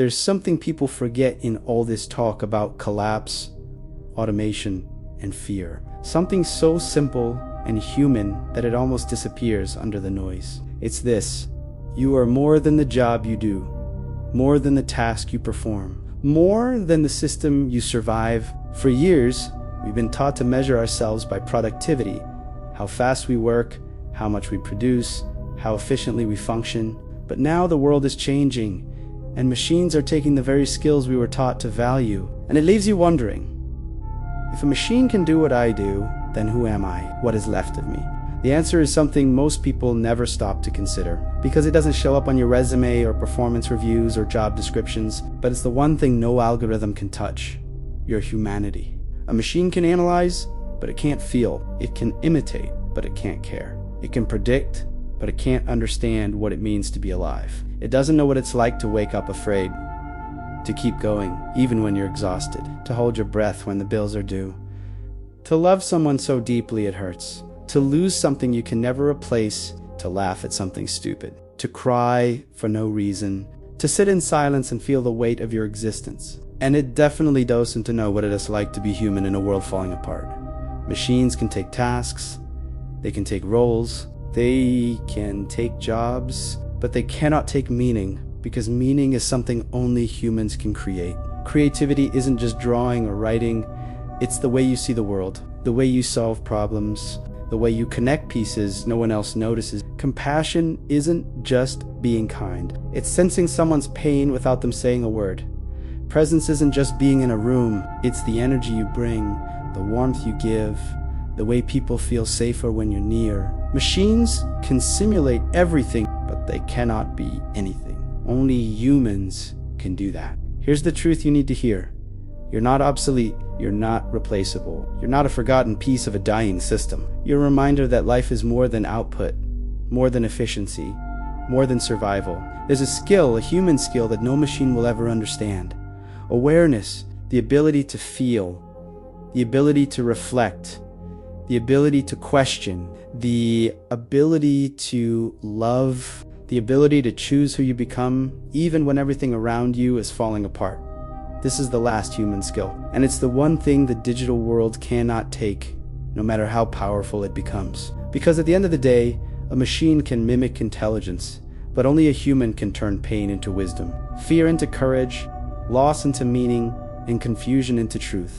there's something people forget in all this talk about collapse, automation, and fear. Something so simple and human that it almost disappears under the noise. It's this: you are more than the job you do, more than the task you perform, more than the system you survive. For years, we've been taught to measure ourselves by productivity, how fast we work, how much we produce, how efficiently we function. But now the world is changing, and machines are taking the very skills we were taught to value. And it leaves you wondering, if a machine can do what I do, then who am I? What is left of me? The answer is something most people never stop to consider, because it doesn't show up on your resume or performance reviews or job descriptions, but it's the one thing no algorithm can touch: your humanity. A machine can analyze, but it can't feel. It can imitate, but it can't care. It can predict, but it can't understand what it means to be alive. It doesn't know what it's like to wake up afraid, to keep going even when you're exhausted, to hold your breath when the bills are due, to love someone so deeply it hurts, to lose something you can never replace, to laugh at something stupid, to cry for no reason, to sit in silence and feel the weight of your existence. And it definitely doesn't to know what it is like to be human in a world falling apart. Machines can take tasks, they can take roles, they can take jobs, but they cannot take meaning, because meaning is something only humans can create. Creativity isn't just drawing or writing, it's the way you see the world, the way you solve problems, the way you connect pieces no one else notices. Compassion isn't just being kind, it's sensing someone's pain without them saying a word. Presence isn't just being in a room, it's the energy you bring, the warmth you give, the way people feel safer when you're near. Machines can simulate everything, but they cannot be anything. Only humans can do that. Here's the truth you need to hear. You're not obsolete, you're not replaceable, you're not a forgotten piece of a dying system. You're a reminder that life is more than output, more than efficiency, more than survival. There's a skill, a human skill that no machine will ever understand. Awareness, the ability to feel, the ability to reflect, the ability to question, the ability to love, the ability to choose who you become, even when everything around you is falling apart. This is the last human skill, and it's the one thing the digital world cannot take, no matter how powerful it becomes. Because at the end of the day, a machine can mimic intelligence, but only a human can turn pain into wisdom, fear into courage, loss into meaning, and confusion into truth.